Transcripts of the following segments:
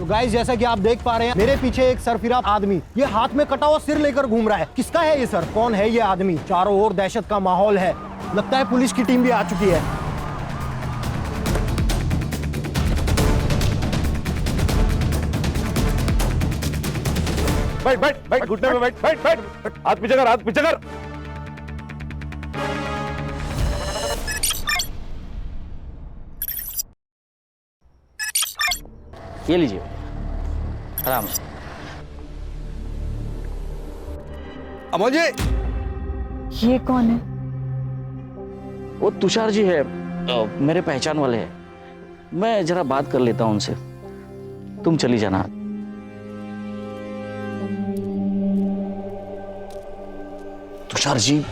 तो गाइस जैसा कि आप देख पा रहे हैं मेरे पीछे एक सरफिरा आदमी, ये हाथ में कटा हुआ सिर लेकर घूम रहा है। किसका है ये सर? कौन है ये आदमी? चारों ओर दहशत का माहौल है। लगता है पुलिस की टीम भी आ चुकी है। बैठ बैठ बैठ, घुटने में बैठ बैठ बैठ, हाथ पीछे कर, हाथ पीछे कर। ये लीजिए, आराम से। अमोल जी, ये कौन है? वो तुषार जी है, मेरे पहचान वाले हैं। मैं जरा बात कर लेता हूं उनसे, तुम चली जाना। तुषार जी,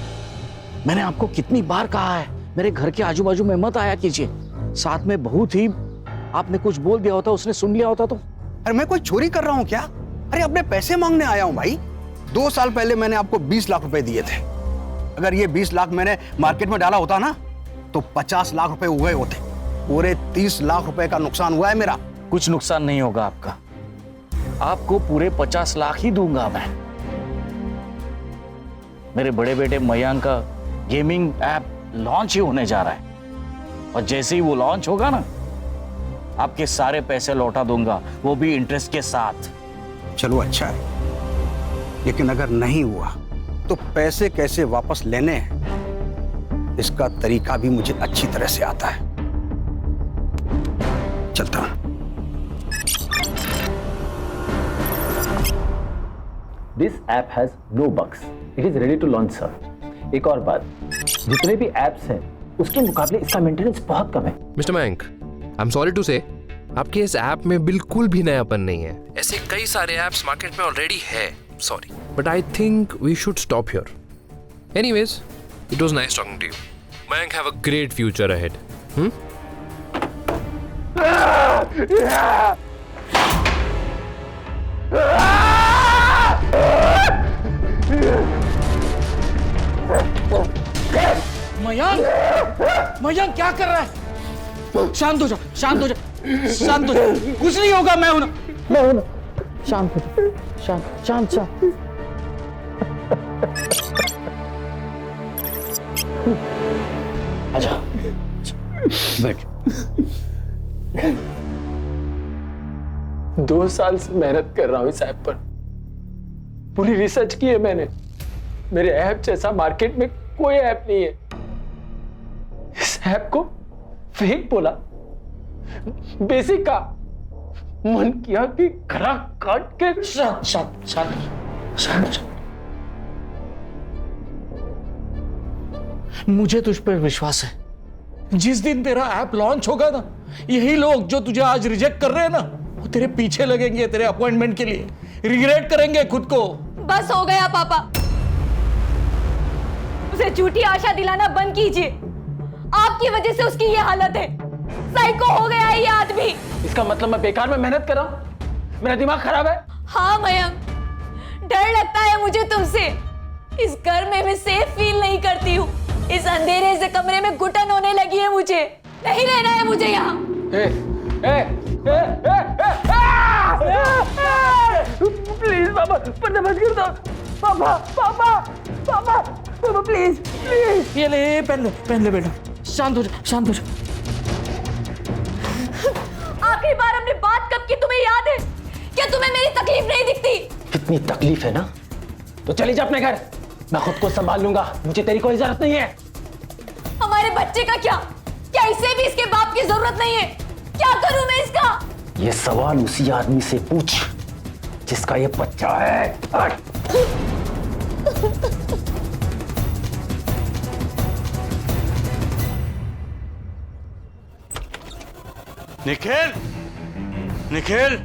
मैंने आपको कितनी बार कहा है मेरे घर के आजू बाजू में मत आया कीजिए। साथ में बहुत ही आपने कुछ बोल दिया होता, उसने सुन लिया होता तो। अरे मैं कोई चोरी कर रहा हूँ क्या? अरे अपने पैसे मांगने आया हूँ भाई। 2 साल पहले मैंने आपको 20 लाख रुपए दिए थे। अगर ये 20 लाख मैंने मार्केट में डाला होता ना तो 50 लाख रुपए हुए होते। पूरे 30 लाख रुपए का नुकसान हुआ है मेरा। कुछ नुकसान नहीं होगा आपका, आपको पूरे 50 लाख ही दूंगा मैं। मेरे बड़े बेटे मयंक का गेमिंग ऐप लॉन्च ही होने जा रहा है, और जैसे ही वो लॉन्च होगा ना, आपके सारे पैसे लौटा दूंगा, वो भी इंटरेस्ट के साथ। चलो अच्छा है, लेकिन अगर नहीं हुआ तो पैसे कैसे वापस लेने हैं इसका तरीका भी मुझे अच्छी तरह से आता है। चलता हूं। This app has no bugs. It is ready to launch, sir. एक और बात, जितने भी एप्स हैं उसके मुकाबले इसका मेंटेनेंस बहुत कम है। Mister Mayank, I am sorry to say, आपके इस ऐप में बिल्कुल भी नयापन नहीं है। ऐसे कई सारे ऐप्स मार्केट में ऑलरेडी है, sorry, but I think we should stop here. Anyways, it was nice talking to you. Mayank, have a great future ahead. Mayank क्या कर रहा है? शांत हो जा, शांत हो जा, शांत हो जा। कुछ नहीं होगा, मैं हूं ना। शांत हो जा, शांत शांत शांत। आजा, बैठ। 2 साल से मेहनत कर रहा हूं इस ऐप पर, पूरी रिसर्च की है मैंने। मेरे ऐप जैसा मार्केट में कोई ऐप नहीं है। इस ऐप को फेक बोला, बेसिक का मन किया कि गला काट के। शांत शांत शांत शांत। मुझे तुझ पर विश्वास है। जिस दिन तेरा ऐप लॉन्च होगा ना, यही लोग जो तुझे आज रिजेक्ट कर रहे हैं ना, वो तेरे पीछे लगेंगे तेरे अपॉइंटमेंट के लिए, रिग्रेट करेंगे खुद को। बस हो गया पापा, उसे झूठी आशा दिलाना बंद कीजिए। आपकी वजह से उसकी ये हालत है। साइको हो गया है ये आदमी। इसका मतलब मैं बेकार में मेहनत कर रहा हूं? मेरा दिमाग खराब है? हाँ मयंक, डर लगता है मुझे तुमसे। इस घर में मैं सेफ फील नहीं करती हूँ। इस अंधेरे से कमरे में घुटन होने लगी है मुझे। नहीं रहना है मुझे यहाँ। प्लीज पापा, पर्दा बंद कर दो। पापा पापा पापा पापा, प्लीज प्लीज। ये ले, पहन ले बेटा। शांत हो जा, शांत हो जा। आखिरी बार हमने बात कब की तुम्हें याद है? क्या तुम्हें मेरी तकलीफ नहीं दिखती? कितनी तकलीफ है ना, तो चली जा अपने घर, मैं खुद को संभाल लूंगा। मुझे तेरी कोई जरूरत नहीं है। हमारे बच्चे का क्या? क्या इसे भी इसके बाप की जरूरत नहीं है? क्या करूं मैं इसका? ये सवाल उसी आदमी से पूछ जिसका ये बच्चा है। निखिल, निखिल,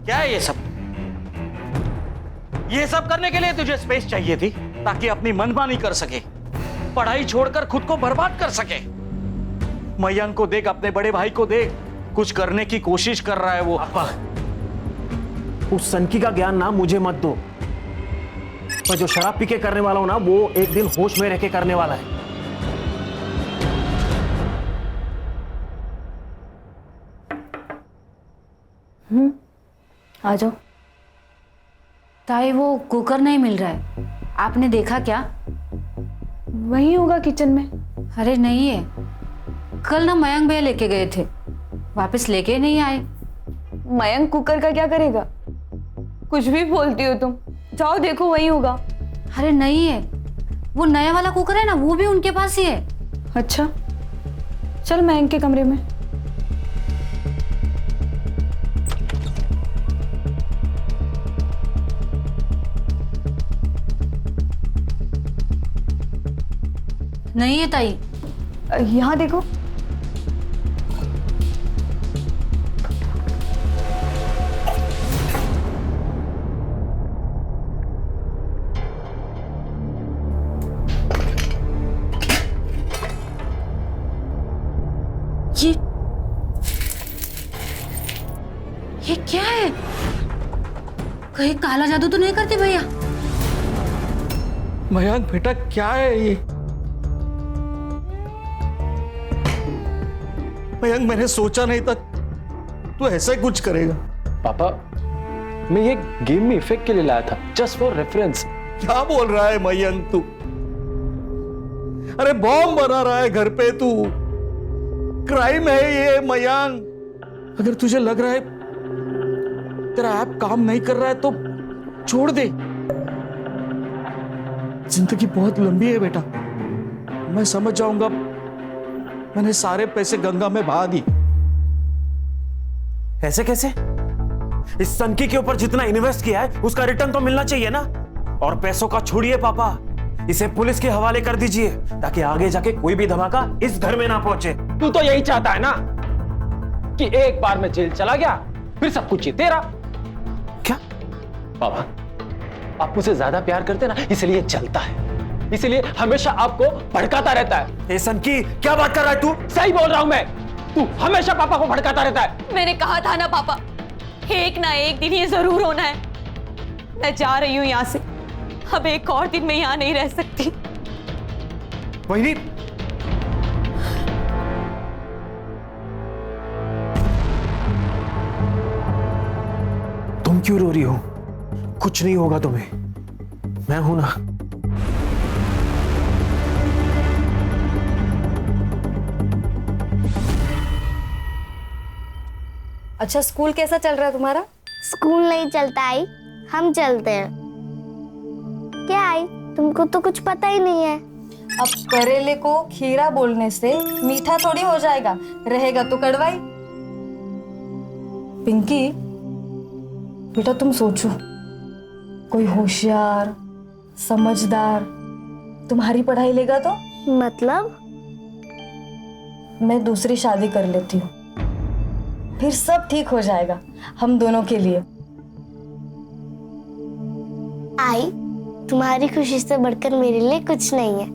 क्या है ये सब? ये सब करने के लिए तुझे स्पेस चाहिए थी ताकि अपनी मनमानी कर सके, पढ़ाई छोड़कर खुद को बर्बाद कर सके। मयंक को देख, अपने बड़े भाई को देख, कुछ करने की कोशिश कर रहा है वो। उस सनकी का ज्ञान ना मुझे मत दो। मैं जो शराब पी के करने वाला हूं ना, वो एक दिन होश में रह के करने वाला है। आ जाओ। ताई वो कुकर नहीं मिल रहा है, आपने देखा क्या? वही होगा किचन में। अरे नहीं है, कल ना मयंक भैया लेके गए थे, वापस लेके नहीं आए। मयंक कुकर का क्या करेगा? कुछ भी बोलती हो तुम। जाओ देखो, वही होगा। अरे नहीं है, वो नया वाला कुकर है ना, वो भी उनके पास ही है। अच्छा, चल मयंक के कमरे में। नहीं है ताई। यहाँ देखो। ये क्या है? कहीं काला जादू तो नहीं करते भैया? मयंक बेटा, क्या है ये? मयंक, मैंने सोचा नहीं था तू ऐसा ही कुछ करेगा। पापा, मैं ये गेम में इफेक्ट के लिए लाया था, जस्ट फॉर रेफरेंस। क्या बोल रहा है मयंक तू? अरे बॉम्ब बना रहा है घर पे तू। क्राइम है ये मयंक। अगर तुझे लग रहा है तेरा ऐप काम नहीं कर रहा है तो छोड़ दे। जिंदगी बहुत लंबी है बेटा, मैं समझ जाऊंगा। मैंने सारे पैसे गंगा में बहा दी। ऐसे कैसे? इस सनकी के ऊपर जितना इन्वेस्ट किया है उसका रिटर्न तो मिलना चाहिए ना। और पैसों का छोड़िए पापा, इसे पुलिस के हवाले कर दीजिए ताकि आगे जाके कोई भी धमाका इस घर में ना पहुंचे। तू तो यही चाहता है ना कि एक बार में जेल चला गया फिर सब कुछ ही तेरा। क्या पापा, आप मुझसे ज्यादा प्यार करते ना, इसलिए चलता है, इसलिए हमेशा आपको भड़काता रहता है। ए सनकी, क्या बात कर रहा है तू? सही बोल रहा हूं मैं, तू हमेशा पापा को भड़काता रहता है। मैंने कहा था ना पापा, एक ना एक दिन ये जरूर होना है। मैं जा रही हूँ यहाँ से, अब एक और दिन मैं यहाँ नहीं रह सकती। वही तुम क्यों रो रही हो? कुछ नहीं होगा तुम्हें, मैं हूं ना। अच्छा, स्कूल कैसा चल रहा है तुम्हारा? स्कूल नहीं चलता आई, हम चलते हैं। क्या आई, तुमको तो कुछ पता ही नहीं है। अब करेले को खीरा बोलने से मीठा थोड़ी हो जाएगा, रहेगा तो कड़वाई। पिंकी बेटा, तुम सोचो, कोई होशियार समझदार तुम्हारी पढ़ाई लेगा तो? मतलब? मैं दूसरी शादी कर लेती हूँ, फिर सब ठीक हो जाएगा हम दोनों के लिए। आई, तुम्हारी खुशी से बढ़कर मेरे लिए कुछ नहीं है।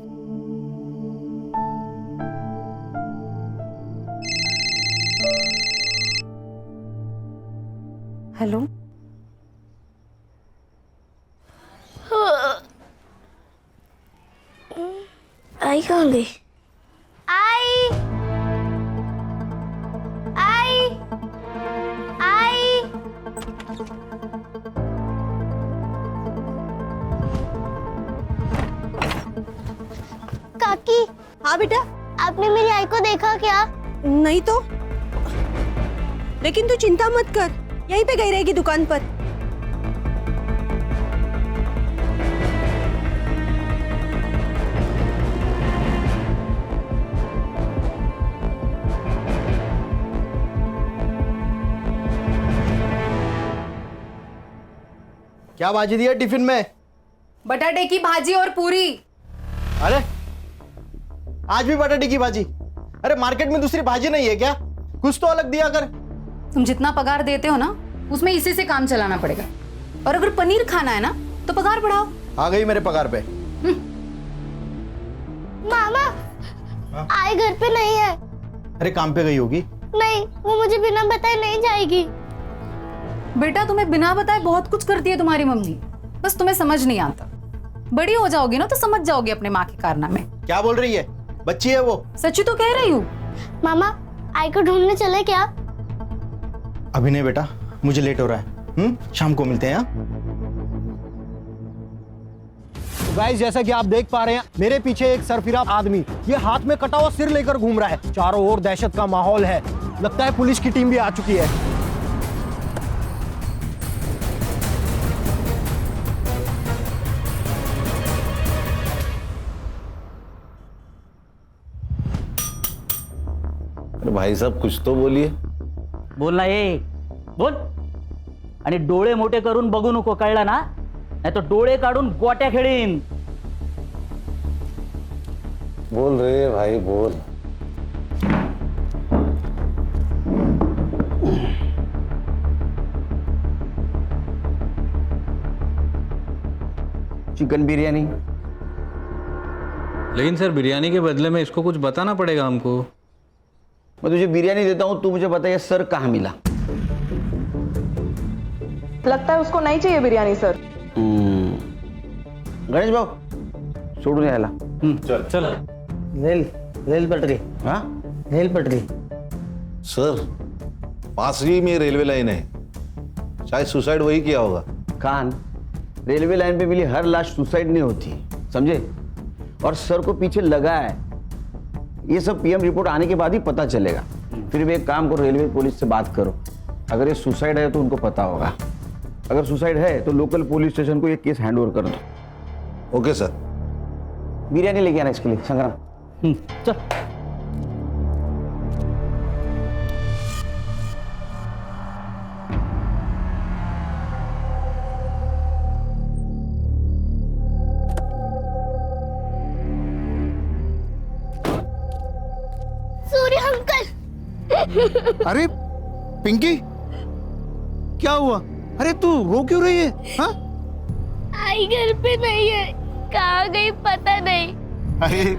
हेलो, आई कहाँ गई? आई, आई, आई। काकी। हाँ बेटा। आपने मेरी आई को देखा क्या? नहीं तो, लेकिन तू चिंता मत कर, यहीं पे गई रहेगी दुकान पर। क्या भाजी दिया टिफिन में? बटाटे की भाजी और पूरी। अरे आज भी बटाटे की भाजी? अरे मार्केट में दूसरी भाजी नहीं है क्या? कुछ तो अलग दिया कर। तुम जितना पगार देते हो ना, उसमें इसी से काम चलाना पड़ेगा। और अगर पनीर खाना है ना तो पगार बढ़ाओ। आ गई मेरे पगार पे। मामा, आई घर पे नहीं है। अरे काम पे गई होगी। नहीं, वो मुझे बिना बताए नहीं जाएगी। बेटा, तुम्हें बिना बताए बहुत कुछ करती है तुम्हारी मम्मी, बस तुम्हें समझ नहीं आता। बड़ी हो जाओगी ना तो समझ जाओगी अपने माँ के कारनामे। क्या बोल रही है? बच्ची है वो। सच्ची तो कह रही हूँ। मामा, आई को ढूंढने चले क्या? अभी नहीं बेटा, मुझे लेट हो रहा है, शाम को मिलते हैं। हाँ? तो गाइस जैसा कि आप देख पा रहे हैं मेरे पीछे एक सरफिरा आदमी ये हाथ में कटा हुआ सिर लेकर घूम रहा है। चारों ओर दहशत का माहौल है। लगता है पुलिस की टीम भी आ चुकी है। अरे भाई साहब कुछ तो बोलिए। बोल ना ये बोल. आणि डोळे मोठे करून बघू नको, कळलं ना? नाही तो डोळे काढून गोट्या खेळीन. बोल रे भाई बोल. चिकन बिरयानी। लेकिन सर बिरयानी के बदले में इसको कुछ बताना पड़ेगा हमको। मैं तुझे बिरयानी देता हूं, तू मुझे बता ये सर कहाँ मिला? लगता है उसको नहीं चाहिए बिरयानी सर। गणेश भाऊ सोडून यायला. चल चल. रेल पटरी. हाँ रेल पटरी. सर पास ही में रेलवे लाइन है, शायद सुसाइड वही किया होगा. खान, रेलवे लाइन पे मिली हर लाश सुसाइड नहीं होती, समझे? और सर को पीछे लगा है, ये सब पीएम रिपोर्ट आने के बाद ही पता चलेगा. फिर भी एक काम करो, रेलवे पुलिस से बात करो. अगर ये सुसाइड है तो उनको पता होगा. अगर सुसाइड है तो लोकल पुलिस स्टेशन को ये केस हैंडओवर कर दो. Okay sir. बिरयानी लेके आना इसके लिए. संग्राम चल. सूर्य अंकल. अरे पिंकी क्या हुआ? अरे तू रो क्यों रही है? हाँ? आई घर पे नहीं है, कहाँ गई पता नहीं. अरे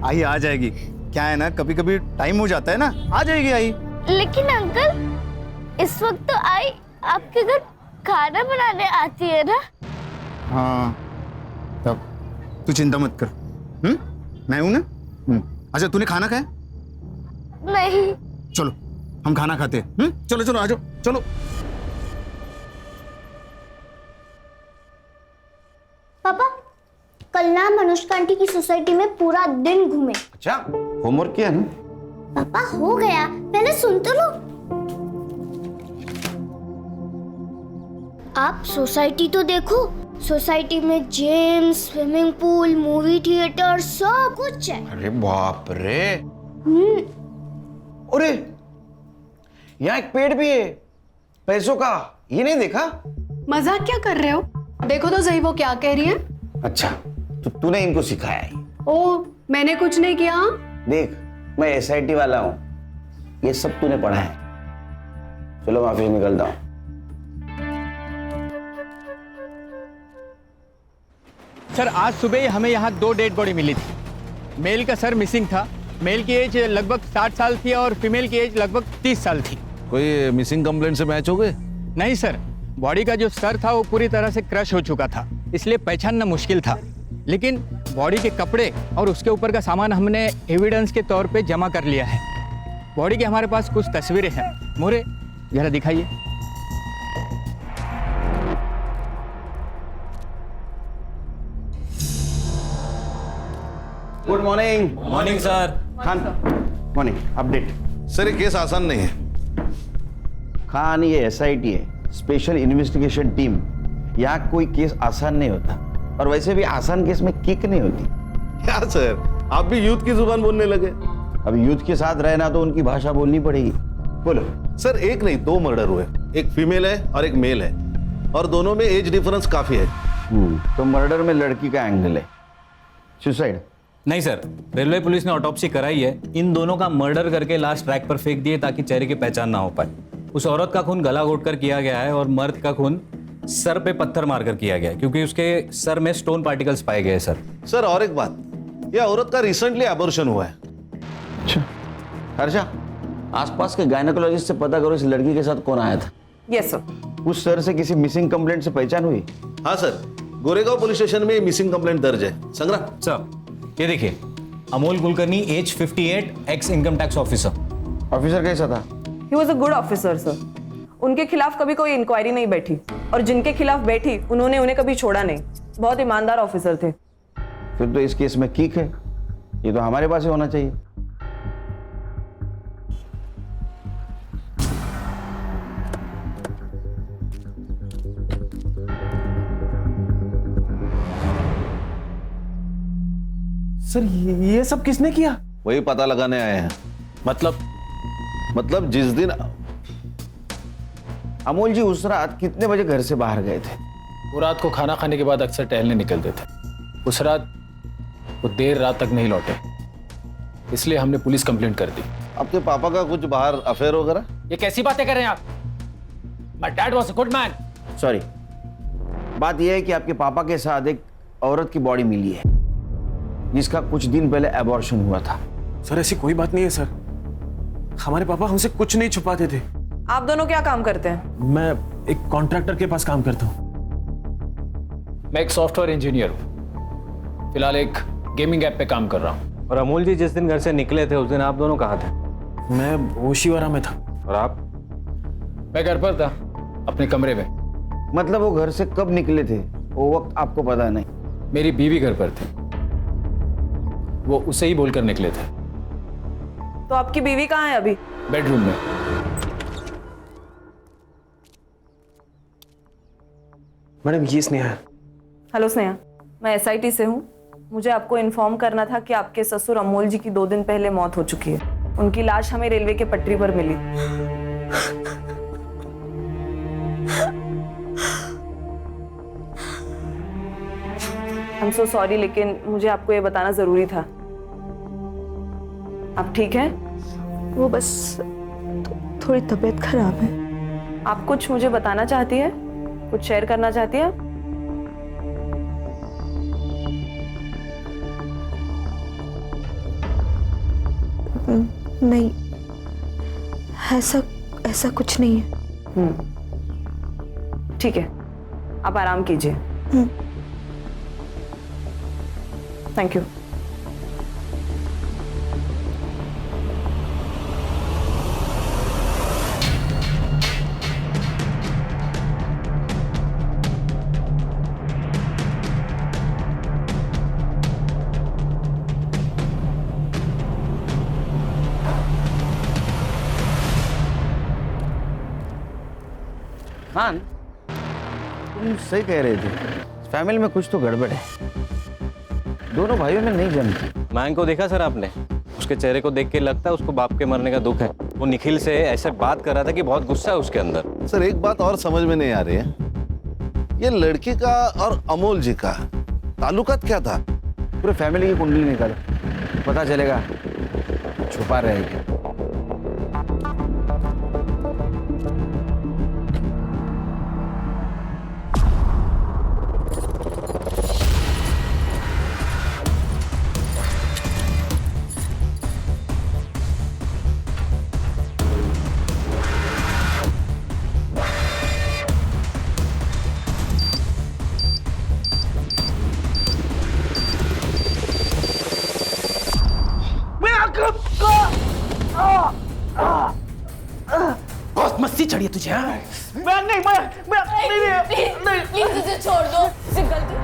आई आ जाएगी. क्या है ना, कभी कभी टाइम हो जाता है ना, आ जाएगी आई. लेकिन अंकल इस वक्त तो आई आपके घर खाना बनाने आती है ना. हाँ तब तू चिंता मत कर. मैं हूं ना. अच्छा तूने खाना खाया? नहीं. चलो हम खाना खाते हैं. चलो चलो आ जाओ. चलो. पापा कल ना मनुष्का आंटी की सोसाइटी में पूरा दिन घूमे. अच्छा होमवर्क किया ना? पापा हो गया, पहले सुन तो लो. आप सोसाइटी तो देखो. सोसाइटी में gym, swimming pool, movie theatre सब कुछ है. अरे बाप रे. अरे यहाँ एक पेड़ भी है पैसों का, ये नहीं देखा? मजाक क्या कर रहे हो? देखो तो सही वो क्या कह रही है. अच्छा तो तूने इनको सिखाया है? ओ मैंने कुछ नहीं किया. देख मैं एसआईटी वाला हूं, ये सब तूने पढ़ा है. चलो माफी निकलता हूं. सर आज सुबह हमें यहाँ 2 डेड बॉडी मिली थी. मेल का सर मिसिंग था. मेल की एज लगभग 60 साल थी और फीमेल की एज लगभग 30 साल थी. कोई मिसिंग कंप्लेंट से मैच हो गए? नहीं सर, बॉडी का जो सर था वो पूरी तरह से क्रश हो चुका था, इसलिए पहचानना मुश्किल था. लेकिन बॉडी के कपड़े और उसके ऊपर का सामान हमने एविडेंस के तौर पे जमा कर लिया है. बॉडी की हमारे पास कुछ तस्वीरें हैं. मोरे जरा दिखाइए. Good morning. Morning sir. Khan morning. Update. Sir ये केस आसान नहीं है. खान ये एसआईटी है, स्पेशल इन्वेस्टिगेशन टीम. यहाँ कोई केस आसान नहीं होता, और वैसे भी आसान केस में किक नहीं होती. क्या सर आप भी यूथ की जुबान बोलने लगे? अब यूथ के साथ रहना तो उनकी भाषा बोलनी पड़ेगी. बोलो. सर एक नहीं 2 मर्डर हुए. एक फीमेल है और एक मेल है, और दोनों में एज डिफरेंस काफी है. तो मर्डर में लड़की का एंगल है. सुसाइड नहीं सर, रेलवे पुलिस ने ऑटोप्सी कराई है. इन दोनों का मर्डर करके लास्ट ट्रैक पर फेंक दिए ताकि चेहरे की पहचान ना हो पाए. उस औरत का खून गला घोटकर किया गया है और मर्द का खून सर पे पत्थर मारकर किया गया है, क्योंकि उसके सर में स्टोन पार्टिकल्स पाए गए. सर और एक बात, यह औरत का रिसेंटली एबॉर्शन हुआ है. अच्छा हर्षा, आसपास के गायनेकोलॉजिस्ट से पता करो इस लड़की के साथ कौन आया था. Yes sir. उस सर से किसी मिसिंग कंप्लेंट से पहचान हुई? हाँ सर, गोरेगांव पुलिस स्टेशन में मिसिंग कंप्लेंट दर्ज है. संग्राम सर ये देखिए, Amol Kulkarni age 58, ex income tax officer. Officer कैसा था? He was a good officer sir. उनके खिलाफ कभी कोई इंक्वायरी नहीं बैठी, और जिनके खिलाफ बैठी उन्होंने उन्हें कभी छोड़ा नहीं। बहुत ईमानदार ऑफिसर थे। फिर तो इस केस में किक है, ये तो हमारे पास ही होना चाहिए। सर ये सब किसने किया? वही पता लगाने आए हैं। मतलब जिस दिन अमोल जी उस रात कितने बजे घर से बाहर गए थे? वो रात को खाना खाने के बाद अक्सर टहलने निकलते थे। उस रात वो देर रात तक नहीं लौटे, इसलिए हमने पुलिस कंप्लेंट कर दी। आपके पापा का कुछ बाहर अफेयर वगैरह? ये कैसी बातें कर रहे हैं आप? My dad was a good man. Sorry, बात यह है कि आपके पापा के साथ एक औरत की बॉडी मिली है जिसका कुछ दिन पहले एबॉर्शन हुआ था। सर ऐसी कोई बात नहीं है सर, हमारे पापा हमसे कुछ नहीं छुपाते थे। आप दोनों क्या काम करते हैं? मैं एक कॉन्ट्रैक्टर के पास काम करता हूँ। मैं एक सॉफ्टवेयर इंजीनियर हूँ, फिलहाल एक गेमिंग ऐप पे काम कर रहा हूँ। और अमोल जी जिस दिन घर से निकले थे उस दिन आप दोनों कहाँ थे? मैं ओशिवारा में था। और आप? मैं घर पर था, अपने कमरे में। मतलब वो घर से कब निकले थे वो वक्त आपको पता नहीं? मेरी बीवी घर पर थी, वो उसे ही बोलकर निकले थे। तो आपकी बीवी कहाँ है अभी? बेडरूम में। मैडम ये स्नेहा है। हेलो स्नेहा, मैं SIT से हूँ। मुझे आपको इन्फॉर्म करना था कि आपके ससुर अमोल जी की 2 दिन पहले मौत हो चुकी है। उनकी लाश हमें रेलवे के पटरी पर मिली। I'm so sorry, लेकिन मुझे आपको ये बताना जरूरी था। आप ठीक हैं? वो बस थोड़ी तबीयत खराब है। आप कुछ मुझे बताना चाहती है? कुछ शेयर करना चाहती है? नहीं, ऐसा कुछ नहीं है। ठीक है, आप आराम कीजिए। Thank you. खान, तुम सही कह रहे थे, फैमिली में कुछ तो गड़बड़ है। दोनों भाइयों में नहीं जमती। मैंग को देखा सर आपने? उसके चेहरे को देख के लगता है उसको बाप के मरने का दुख है। वो निखिल से ऐसे बात कर रहा था कि बहुत गुस्सा है उसके अंदर। सर एक बात और समझ में नहीं आ रही है, ये लड़की का और अमोल जी का ताल्लुकात क्या था? पूरे फैमिली की कुंडली निकालो, पता चलेगा। छुपा रहेगी। बहुत मस्ती चढ़ी है तुझे। हाँ? प्लीज उसे छोड़ दो, उसे गलती।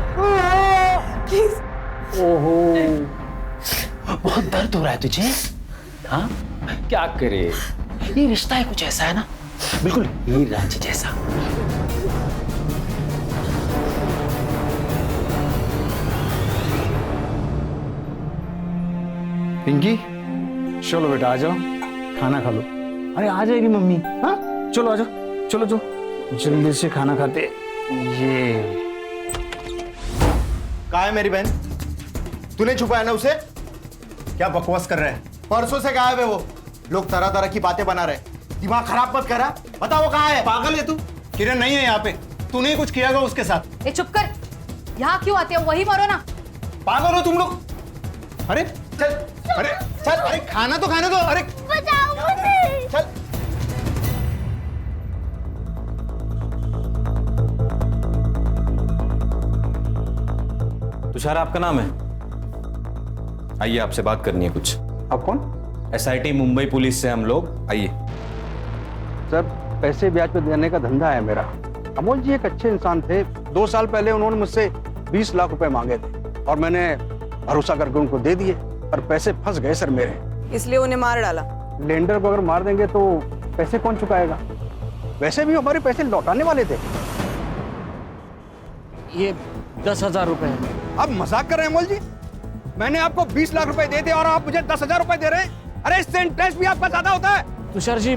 प्लीज। ओहो, बहुत दर्द हो रहा है तुझे? हाँ, क्या करे? ये रिश्ता है कुछ ऐसा है ना, बिल्कुल हीर रांझी जैसा। पिंकी, चलो बेटा आ जाओ, खाना खा लो। अरे आ जाएगी मम्मी। हाँ चलो आ जाओ, चलो जो जल्दी से खाना खाते। ये कहाँ है मेरी बहन? तूने छुपाया ना उसे? क्या बकवास कर रहे हैं? परसों से गायब है वो। लोग तरह तरह की बातें बना रहे। दिमाग खराब मत करा। बता वो कहाँ है? पागल है तू? किरण नहीं है यहाँ पे। तूने ही कुछ किया होगा उसके साथ। ए चुप कर, यहाँ क्यों आते हो? वही मरो ना। पागल हो तुम लोग? अरे चल, अरे चल, अरे खाना तो खाने दो। अरे बचाओ मुझे। चल। तुषार आपका नाम है? आइए, आपसे बात करनी है कुछ। आप कौन? SIT मुंबई पुलिस से हम लोग। आइए। सर पैसे ब्याज पे देने का धंधा है मेरा। अमोल जी एक अच्छे इंसान थे। 2 साल पहले उन्होंने मुझसे 20 लाख रुपए मांगे थे और मैंने भरोसा करके उनको दे दिए, पर पैसे फंस गए सर मेरे। इसलिए उन्हें मार डाला। लेंडर को अगर मार देंगे तो पैसे कौन चुकाएगा? वैसे भी हमारे पैसे लौटाने वाले थे। ये 10,000 रुपए है। अब मजाक कर रहे हैं अमोल जी? मैंने आपको 20 लाख रुपए दे दिए और आप मुझे 10,000 रुपए दे रहे हैं? अरे इससे इंटरेस्ट भी आपका ज्यादा होता है। तुषार जी,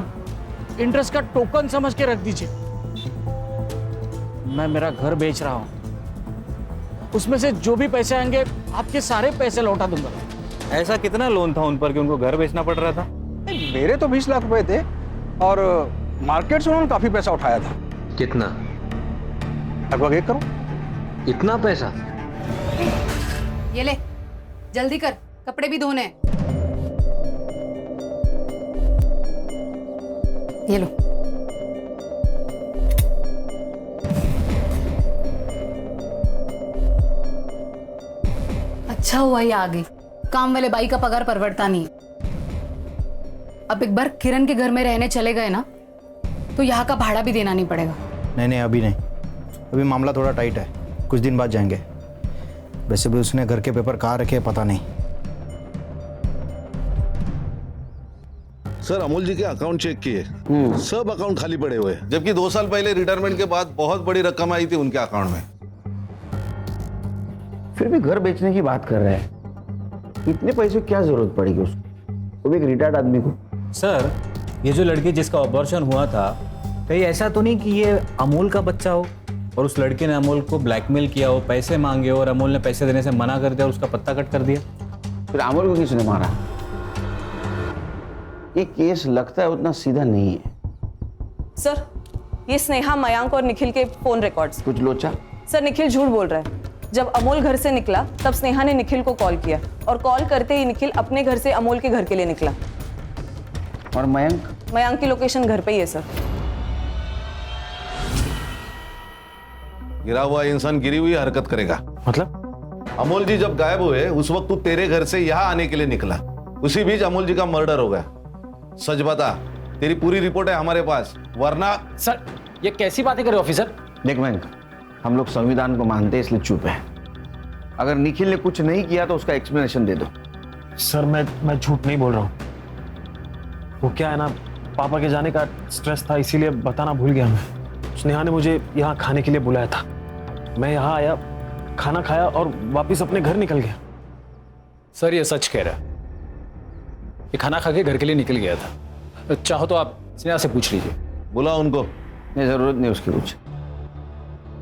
इंटरेस्ट का टोकन समझ के रख दीजिए। मैं मेरा घर बेच रहा हूं, उसमें से जो भी पैसे आएंगे आपके सारे पैसे लौटा दूंगा। ऐसा कितना लोन था उन पर कि उनको घर बेचना पड़ रहा था? मेरे तो 20 लाख रुपए थे और मार्केट से उन्होंने काफी पैसा उठाया था। कितना? लगभग 1 करोड़। इतना पैसा? ये ले, जल्दी कर, कपड़े भी धोने हैं। ये लो। अच्छा हुआ ये आ गई। काम वाले बाई का पगार परवड़ता नहीं। अब एक बार किरण के घर में रहने चले गए ना, तो यहाँ का भाड़ा भी देना नहीं पड़ेगा। नहीं, अभी नहीं। अभी मामला थोड़ा टाइट है, कुछ दिन बाद जाएंगे। वैसे भी उसने घर के पेपर कहाँ रखे पता नहीं। सर, अमोल जी के अकाउंट चेक किए, सब अकाउंट खाली पड़े हुए हैं, जबकि 2 साल पहले रिटायरमेंट के बाद बहुत बड़ी रकम आई थी उनके अकाउंट में। फिर भी घर बेचने की बात कर रहे हैं, इतने पैसे की क्या जरूरत पड़ेगी उसको, वो भी एक रिटायर्ड आदमी को। सर, ये जो लड़की जिसका ऑपरेशन हुआ था, कहीं ऐसा तो नहीं कि ये अमोल का बच्चा हो और उस लड़के ने अमोल को ब्लैकमेल किया हो, पैसे मांगे और अमोल ने पैसे देने से मना कर दिया और उसका पत्ता कट कर दिया? फिर अमोल को किसने मारा? ये केस लगता है उतना सीधा नहीं है। सर, ये स्नेहा, मयांक और निखिल के फोन रिकॉर्ड्स। कुछ लोचा? सर, निखिल झूठ बोल रहा है। जब अमोल घर से निकला तब स्नेहा ने निखिल को कॉल किया और कॉल करते ही निखिल अपने घर से अमोल के घर के लिए निकला। और मयंक? मयांक की लोकेशन घर पे ही है सर। गिरा हुआ इंसान गिरी हुई हरकत करेगा। मतलब? अमोल जी जब गायब हुए उस वक्त तू तेरे घर से यहाँ आने के लिए निकला, उसी बीच अमोल जी का मर्डर हो गया। सच बता, तेरी पूरी रिपोर्ट है हमारे पास, वरना। सर, ये कैसी बातें कर रहे हो ऑफिसर? देख मयंक, हम लोग संविधान को मानते हैं इसलिए चुप है। अगर निखिल ने कुछ नहीं किया तो उसका एक्सप्लेनेशन दे दो। सर, मैं झूठ नहीं बोल रहा हूँ। वो क्या है ना, पापा के जाने का स्ट्रेस था, इसीलिए बताना भूल गया मैं। स्नेहा ने मुझे यहाँ खाने के लिए बुलाया था, मैं यहाँ आया, खाना खाया और वापस अपने घर निकल गया। सर, ये सच कह रहा है, ये खाना खा के घर के लिए निकल गया था। चाहो तो आप स्नेहा से पूछ लीजिए। बुला उनको। नहीं, जरूरत नहीं उसकी कुछ।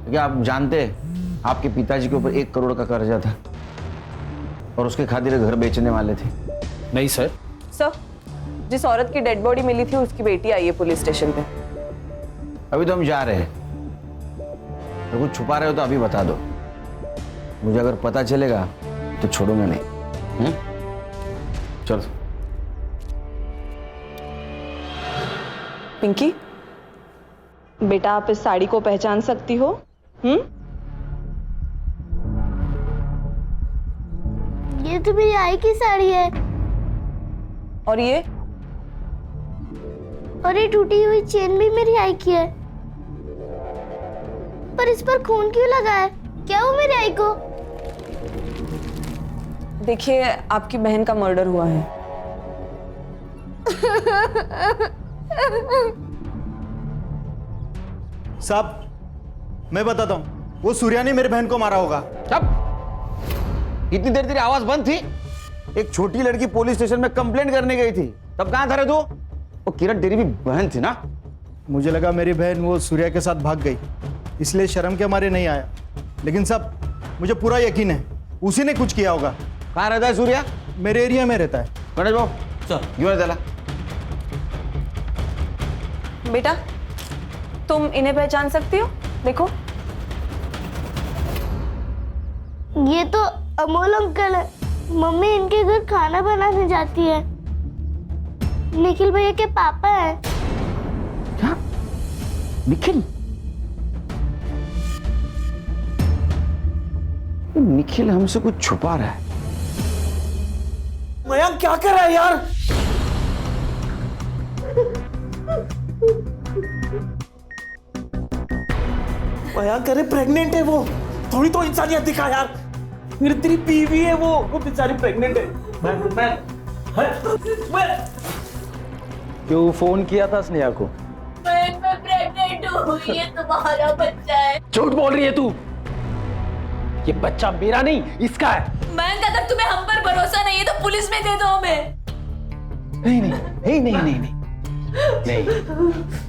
क्या आप जानते हैं आपके पिताजी के ऊपर 1 करोड़ का कर्जा था और उसके खातिर घर बेचने वाले थे? नहीं सर। सर, जिस औरत की डेड बॉडी मिली थी उसकी बेटी आई है पुलिस स्टेशन पे। अभी तो हम जा रहे हैं, अगर कुछ छुपा रहे हो तो अभी बता दो, मुझे अगर पता चलेगा तो छोड़ूंगा नहीं। चलो। पिंकी, बेटा आप इस साड़ी को पहचान सकती हो? ये तो मेरी आई की साड़ी है। और ये? और ये टूटी हुई चेन भी मेरी आई की है। पर इस पर खून क्यों लगा है? क्या वो मेरी आई को? देखिए, आपकी बहन का मर्डर हुआ है। साहब, मैं बताता हूँ, वो सूर्या ने मेरे बहन को मारा होगा। तब इतनी देर तेरी आवाज बंद थी? एक छोटी लड़की पुलिस स्टेशन में कंप्लेंट करने गई थी, तब कहां था रे तू? वो किरण तेरी भी बहन थी ना? मुझे लगा मेरी बहन वो सूर्या के साथ भाग गई, इसलिए शर्म के मारे नहीं आया। लेकिन साहब, मुझे पूरा यकीन है उसी ने कुछ किया होगा। कहाँ रहता है सूर्या? मेरे एरिया में रहता है। गणेश बाबू, चल क्यों नहीं? बेटा, तुम इन्हें पहचान सकती हो? देखो, ये तो अमोल अंकल है। मम्मी इनके घर खाना बनाने जाती है। निखिल भैया के पापा हैं। क्या? निखिल? निखिल हमसे कुछ छुपा रहा है। मयंक क्या कर रहा है यार? बयान करे प्रेग्नेंट है वो, थोड़ी तो इंसानियत दिखा यार। मेरी तेरी बीवी है वो बेचारी प्रेग्नेंट है। मैं क्यों फोन किया था स्नेहा को? मैं प्रेग्नेंट हूँ, ये तुम्हारा बच्चा है। झूठ बोल रही है तू। ये बच्चा मेरा नहीं, इसका है। मयंक, अगर तुम्हें हम पर भरोसा नहीं है तो पुलिस में दे दो हमें। नहीं नहीं नहीं नहीं नहीं नहीं नहीं,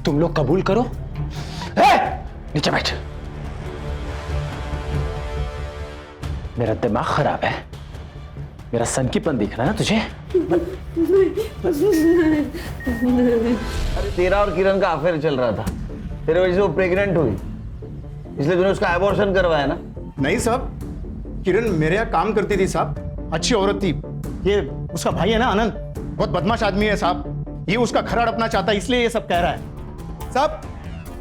तुम लोग कबूल करो। नीचे बैठ। मेरा दिमाग खराब है, मेरा सनकीपन दिख रहा है ना तुझे? अरे तेरा और किरण का अफेयर चल रहा था, तेरे वजह से वो प्रेग्नेंट हुई, इसलिए तूने उसका एबॉर्शन करवाया ना? नहीं साहब, किरण मेरे यहाँ काम करती थी साहब, अच्छी औरत थी। ये उसका भाई है ना आनंद, बहुत बदमाश आदमी है साहब, ये उसका घर हड़पना चाहता है, इसलिए ये सब कह रहा है। साहब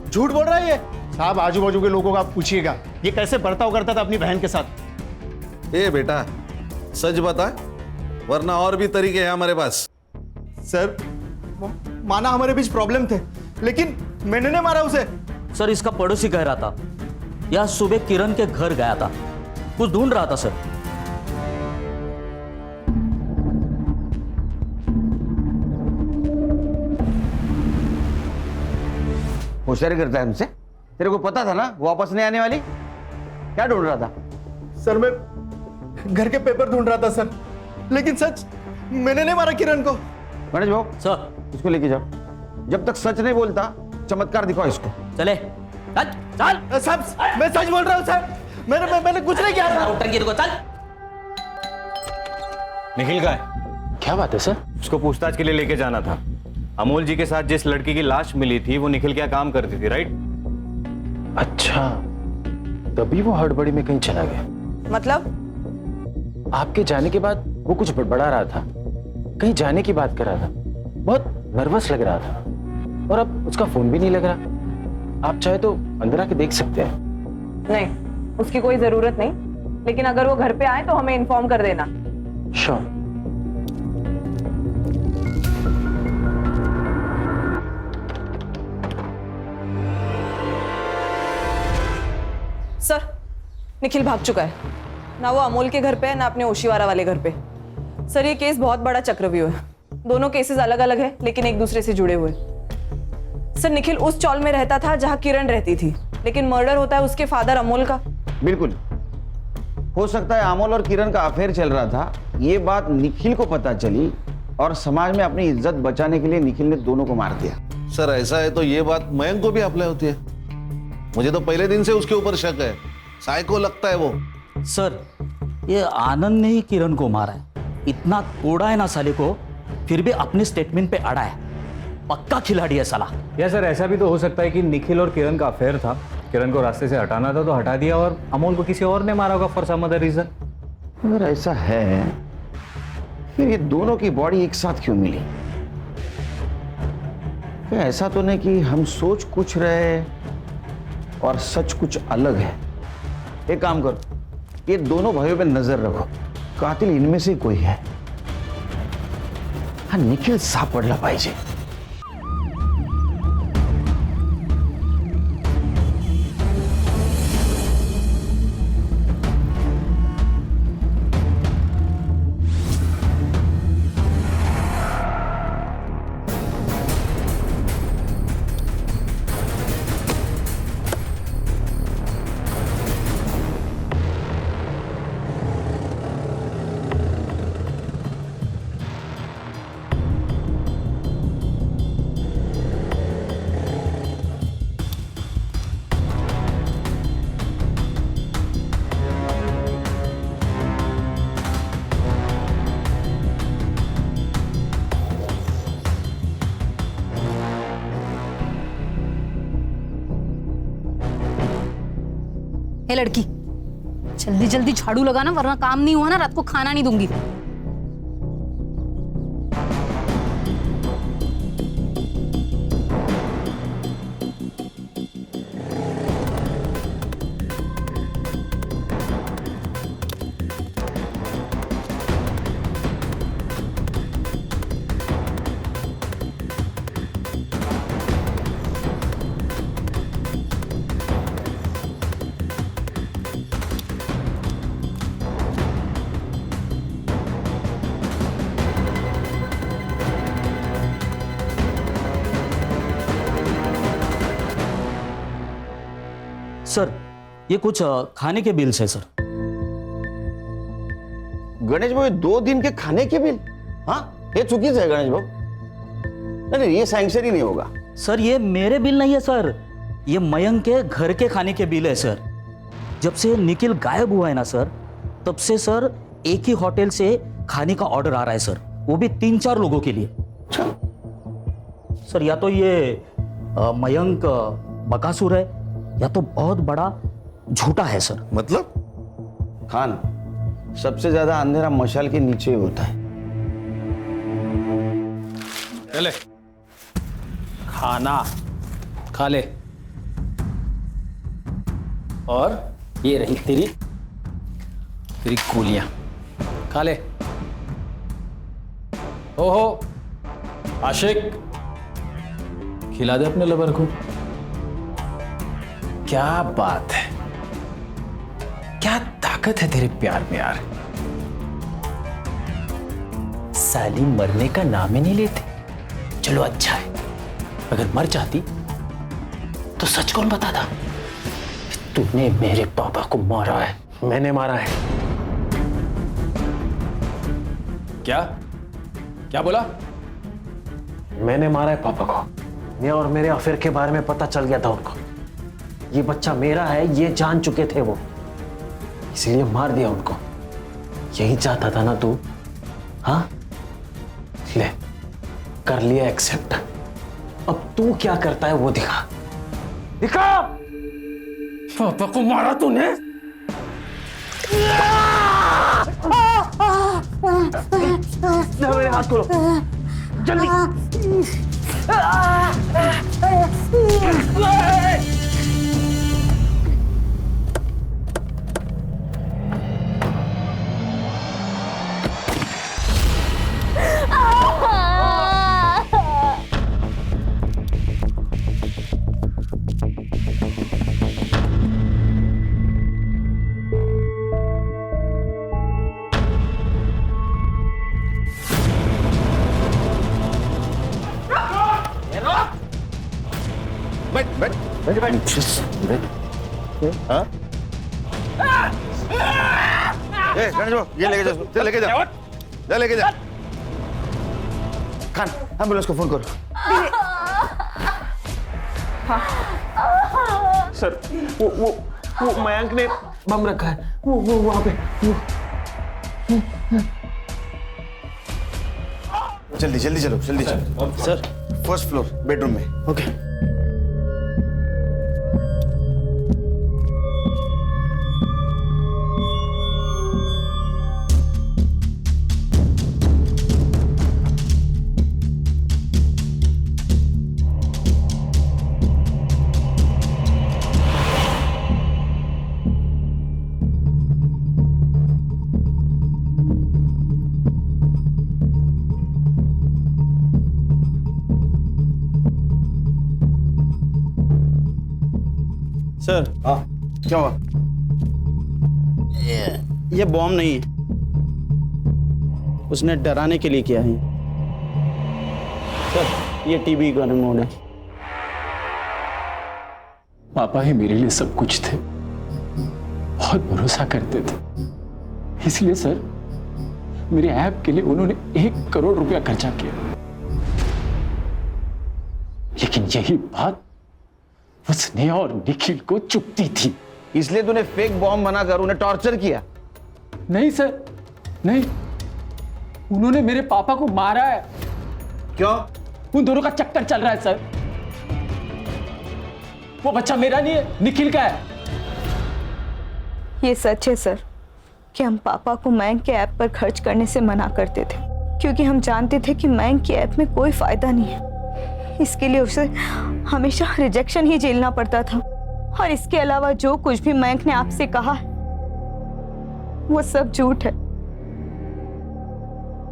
झूठ बोल रहा है ये साहब, आजू बाजू के लोगों का आप पूछिएगा ये कैसे बर्ताव करता था अपनी बहन के साथ। ए बेटा सच बता, वरना और भी तरीके हैं हमारे पास। सर माना हमारे बीच प्रॉब्लम थे, लेकिन मैंने नहीं मारा उसे। सर इसका पड़ोसी कह रहा था, यह सुबह किरण के घर गया था, कुछ ढूंढ रहा था सर। होशियारी करता है हमसे, तेरे को पता था ना वो वापस नहीं आने वाली? क्या ढूंढ रहा था? सर मैं घर के पेपर ढूंढ रहा था सर, लेकिन सच मैंने नहीं मारा किरण को। गणेश भाऊ सर इसको लेके जाओ, जब तक सच नहीं बोलता चमत्कार दिखाओ इसको। चले चल चल। साहब मैं सच बोल रहा हूँ सर, मैंने कुछ नहीं किया था। चल। निखिल का है? क्या बात है सर? उसको पूछताछ के लिए लेके जाना था। अमोल जी के साथ जिस लड़की की लाश मिली थी वो निखिल क्या काम करती थी, राइट? अच्छा, तभी वो हड़बड़ी में कहीं चला गया। मतलब आपके जाने के बाद वो कुछ बड़बड़ा रहा था, कहीं जाने की बात कर रहा था, बहुत नर्वस लग रहा था, और अब उसका फोन भी नहीं लग रहा। आप चाहे तो अंदर आके देख सकते हैं। नहीं, उसकी कोई जरूरत नहीं, लेकिन अगर वो घर पे आए तो हमें इन्फॉर्म कर देना। श्योर। सर, निखिल भाग चुका है, ना वो अमोल के घर पे है ना अपने ओशीवारा वाले घर पे। सर ये केस बहुत बड़ा चक्रव्यूह है, दोनों केसेस अलग अलग है लेकिन एक दूसरे से जुड़े हुए। सर निखिल उस चौल में रहता था जहां किरण रहती थी, लेकिन मर्डर होता है उसके फादर अमोल का। बिल्कुल हो सकता है अमोल और किरण का अफेयर चल रहा था, ये बात निखिल को पता चली और समाज में अपनी इज्जत बचाने के लिए निखिल ने दोनों को मार दिया। सर ऐसा है तो ये बात मयंक को भी अप्लाई होती है। मुझे तो पहले दिन से उसके ऊपर शक है, साइको लगता है वो। सर ये आनंद ने ही किरण को मारा है, इतना तोड़ा है ना साले को, फिर भी अपने स्टेटमेंट पे अड़ा है। पक्का खिलाड़ी है साला। या सर ऐसा भी तो हो सकता है कि निखिल और किरण का अफेयर था, किरण को रास्ते से हटाना था तो हटा दिया, और अमोल को किसी और ने मारा होगा फॉर सम अदर रीजन। अगर ऐसा है फिर ये दोनों की बॉडी एक साथ क्यों मिली? क्या ऐसा तो नहीं कि हम सोच कुछ रहे और सच कुछ अलग है? एक काम करो, ये दोनों भाइयों पे नजर रखो, कातिल इनमें से कोई है। हाँ निखिल सापडला पाहिजे। ए लड़की, जल्दी जल्दी झाड़ू लगाना वरना काम नहीं हुआ ना रात को खाना नहीं दूंगी। सर ये कुछ खाने के बिल्स है सर। गणेश भाऊ 2 दिन के खाने के बिल? हाँ ये चुकीचं आहे गणेश भाऊ. नहीं ये सैंक्शन ही नहीं होगा. सर ये मेरे बिल नहीं है सर, ये मयंक के घर के खाने के बिल है सर। जब से निखिल गायब हुआ है ना सर, तब से सर एक ही होटल से खाने का ऑर्डर आ रहा है सर, वो भी 3-4 लोगों के लिए। सर या तो ये मयंक बकासुर है या तो बहुत बड़ा झूठा है सर। मतलब? खान, सबसे ज्यादा अंधेरा मशाल के नीचे ही होता है। चले खाना खा ले, और ये रही तेरी गोलियां, खा ले। ओहो आशिक, खिला दे अपने लवर को। क्या बात है, क्या ताकत है तेरे प्यार में यार। साली मरने का नाम ही नहीं लेते। चलो अच्छा है, अगर मर जाती तो सच कौन बताता? तूने मेरे पापा को मारा है। मैंने मारा है। क्या क्या बोला? मैंने मारा है पापा को। मैं और मेरे अफेयर के बारे में पता चल गया था उनको। ये बच्चा मेरा है ये जान चुके थे वो, इसलिए मार दिया उनको। यही चाहता था ना तू? हाँ ले, कर लिया एक्सेप्ट। अब तू क्या करता है वो दिखा। दिखा पापा को मारा तूने। मेरे हाथ खोलो जल्दी। हाँ? गणेश भाऊ ये लेके जा, चल लेके जा, जा लेके जा। खान एम्बुलेंस को फोन करो। सर वो मयंक ने बम रखा है, वो वहां पे। जल्दी जल्दी चलो, जल्दी चलो। सर फर्स्ट फ्लोर बेडरूम में। ओके। सर हाँ क्या हुआ? ये बॉम्ब नहीं है, उसने डराने के लिए किया है। सर ये टीवी का रिमोट है। पापा ही मेरे लिए सब कुछ थे, बहुत भरोसा करते थे। इसलिए सर मेरे ऐप के लिए उन्होंने 1 करोड़ रुपया खर्चा किया। लेकिन यही बात वो स्नेहा और निखिल को चुभती थी, इसलिए तूने फेक बॉम्ब बनाकर उन्हें टॉर्चर किया? नहीं सर नहीं, उन्होंने मेरे पापा को मारा है। क्यों? उन दोनों का चक्कर चल रहा है सर। वो बच्चा मेरा नहीं है, निखिल का है। ये सच है सर कि हम पापा को मयंक के ऐप पर खर्च करने से मना करते थे, क्योंकि हम जानते थे कि मयंक के ऐप में कोई फायदा नहीं है। इसके लिए उसे हमेशा रिजेक्शन ही झेलना पड़ता था। और इसके अलावा जो कुछ भी मयंक ने आपसे कहा है वो सब झूठ है।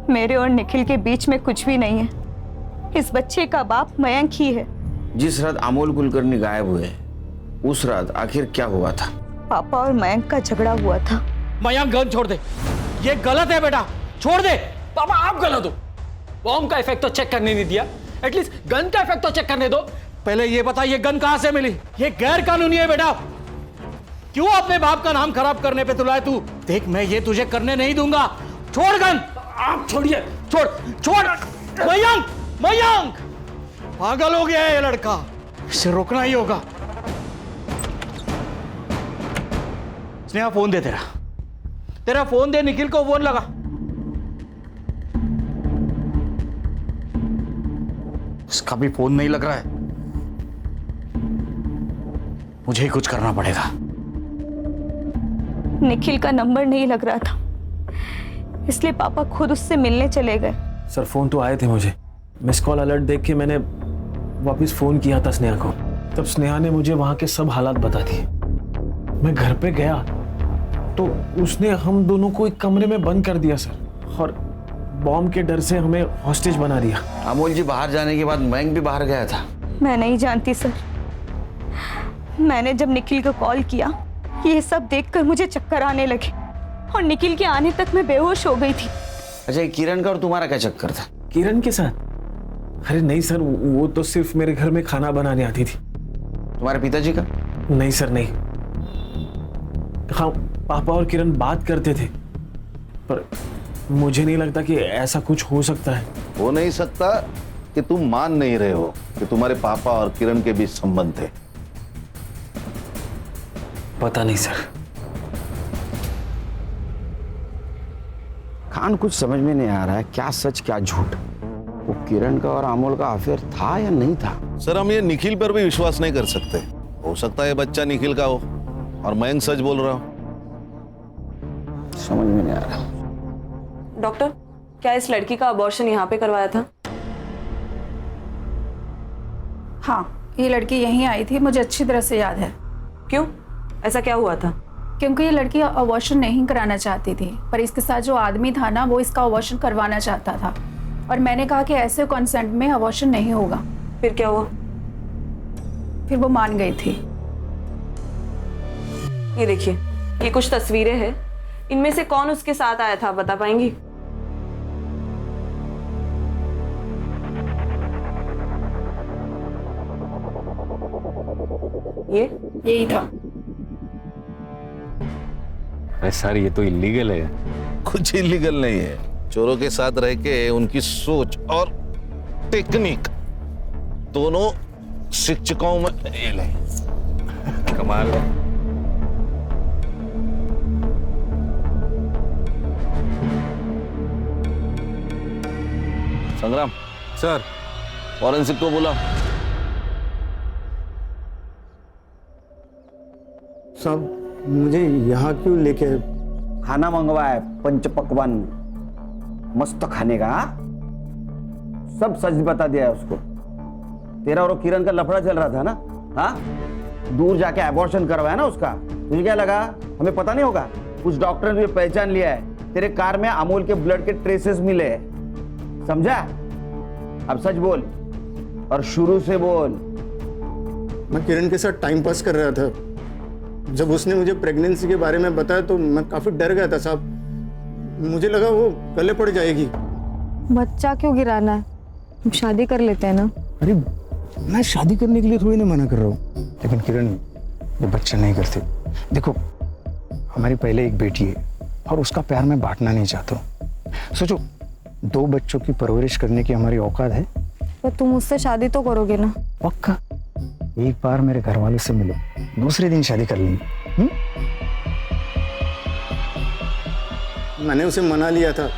मेरे और निखिल के बीच में कुछ भी नहीं है। इस बच्चे का बाप मयंक ही है। जिस रात अमोल कुलकर्णी गायब हुए उस रात आखिर क्या हुआ था? पापा और मयंक का झगड़ा हुआ था। मयंक गन छोड़ दे, ये गलत है बेटा, छोड़ दे। पापा आप गलत हो। बॉम्ब का इफेक्ट तो चेक करने नहीं दिया, एटलीस्ट गन का इफेक्ट तो चेक करने दो। पहले ये बता ये गन कहां से मिली? ये गैर कानूनी है बेटा। क्यों अपने बाप का नाम खराब करने पे तुला है तू? देख, मैं ये तुझे करने नहीं दूंगा। छोड़ गन। आप छोड़िए। छोड़ छोड़। मयंक, मयंक, पागल हो गया है ये लड़का, इसे रोकना ही होगा। स्नेहा, फोन दे तेरा। तेरा फोन दे, निखिल को फोन लगा। उसका भी फोन नहीं लग रहा है। मुझे ही कुछ करना पड़ेगा। निखिल का नंबर नहीं लग रहा था, इसलिए पापा खुद उससे मिलने चले गए। सर फोन तो आए थे मुझे, मिस कॉल अलर्ट देख के मैंने वापस फोन किया था स्नेहा को। तब स्नेहा ने मुझे वहां के सब हालात बता दिए। मैं घर पे गया तो उसने हम दोनों को एक कमरे में बंद कर दिया सर, और बॉम्ब के डर से हमें हॉस्टेज बना दिया। अमोल जी बाहर जाने के बाद मयंक भी बाहर गया था। मैं नहीं जानती सर। मैंने जब निखिल को कॉल किया, ये सब देखकर मुझे चक्कर आने लगे और निखिल के आने तक मैं बेहोश हो गई थी। अच्छा, किरण का और तुम्हारा क्या चक्कर था? किरण के साथ? अरे नहीं सर, वो तो सिर्फ मेरे घर में खाना बनाने आती थी। तुम्हारे पिताजी का? नहीं सर, नहीं। हाँ, पापा और किरण बात करते थे, पर मुझे नहीं लगता कि ऐसा कुछ हो सकता है। हो नहीं सकता कि तुम मान नहीं रहे हो कि तुम्हारे पापा और किरण के बीच संबंध थे? पता नहीं सर। खान, कुछ समझ में नहीं आ रहा है, क्या सच क्या झूठ। वो किरण का और अमोल का अफेयर था या नहीं था? सर, हम ये निखिल पर भी विश्वास नहीं कर सकते। हो सकता है बच्चा निखिल का हो और मयंक सच बोल रहा हो। समझ में नहीं आ रहा। डॉक्टर, क्या इस लड़की का अबॉर्शन यहाँ पे करवाया था? हाँ, ये लड़की यहीं आई थी, मुझे अच्छी तरह से याद है। क्यों? ऐसा क्या हुआ था? क्योंकि ये लड़की अबॉर्शन नहीं कराना चाहती थी, पर इसके साथ जो आदमी था ना, वो इसका अबॉर्शन करवाना चाहता था, और मैंने कहा कि ऐसे कंसेंट में अबॉर्शन नहीं होगा। फिर क्या हुआ? फिर वो मान गई थी। ये देखिए, ये कुछ तस्वीरें हैं। इनमें से कौन उसके साथ आया था, बता पाएंगी? यही था। अरे सर, ये तो इलीगल है। कुछ इलीगल नहीं है। चोरों के साथ रह के उनकी सोच और टेक्निक दोनों शिक्षकों में ये ले। कमाल है। संग्राम सर, फॉरेंसिक को बुला। साहब, मुझे यहाँ क्यों लेके? खाना मंगवाया, पंच पकवान मस्त खाने का। सब सच बता दिया है उसको। तेरा और किरण का लफड़ा चल रहा था ना? हाँ, दूर जाके अबॉर्शन करवाया ना उसका। तुझे क्या लगा हमें पता नहीं होगा? उस डॉक्टर ने तुझे पहचान लिया है। तेरे कार में अमोल के ब्लड के ट्रेसेस मिले, समझा? अब सच बोल और शुरू से बोल। मैं किरण के साथ टाइम पास कर रहा था। जब उसने मुझे प्रेगनेंसी के बारे में बताया तो मैं काफी डर गया था साहब। मुझे लगा वो गले पड़ जाएगी। बच्चा क्यों गिराना है? हम शादी कर लेते हैं ना। अरे, मैं शादी करने के लिए थोड़ी ना मना कर रहा हूँ, लेकिन किरण ये बच्चा नहीं करती। देखो, हमारी पहले एक बेटी है और उसका प्यार मैं बांटना नहीं चाहता हूँ। सोचो, 2 बच्चों की परवरिश करने की हमारी औकात है। पर तुम उससे शादी तो करोगे ना? पक्का। एक बार मेरे घर वालों से मिलो, दूसरे दिन शादी कर लेंगे। मैंने उसे मना लिया था,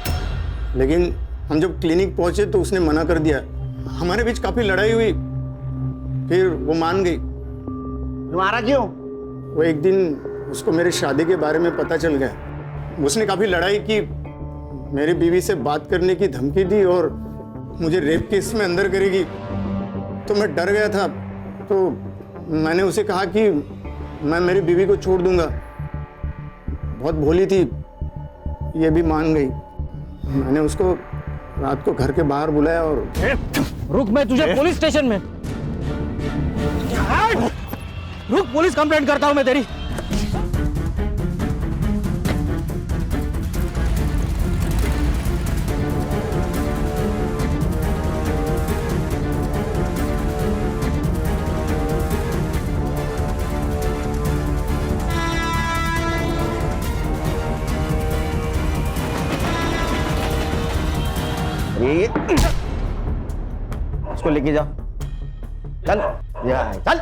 लेकिन हम जब क्लिनिक पहुंचे तो उसने मना कर दिया। हमारे बीच काफी लड़ाई हुई, फिर वो मान गई। तुम्हारा क्यों? वो एक दिन उसको मेरी शादी के बारे में पता चल गया। उसने काफी लड़ाई की, मेरी बीवी से बात करने की धमकी दी और मुझे रेप केस में अंदर करेगी। तो मैं डर गया था, तो मैंने उसे कहा कि मैं मेरी बीवी को छोड़ दूंगा। बहुत भोली थी, ये भी मान गई। मैंने उसको रात को घर के बाहर बुलाया और रुक, मैं तुझे पुलिस स्टेशन में रुक, पुलिस कंप्लेंट करता हूं मैं तेरी। ये इसको लेके जाओ, चल, चल।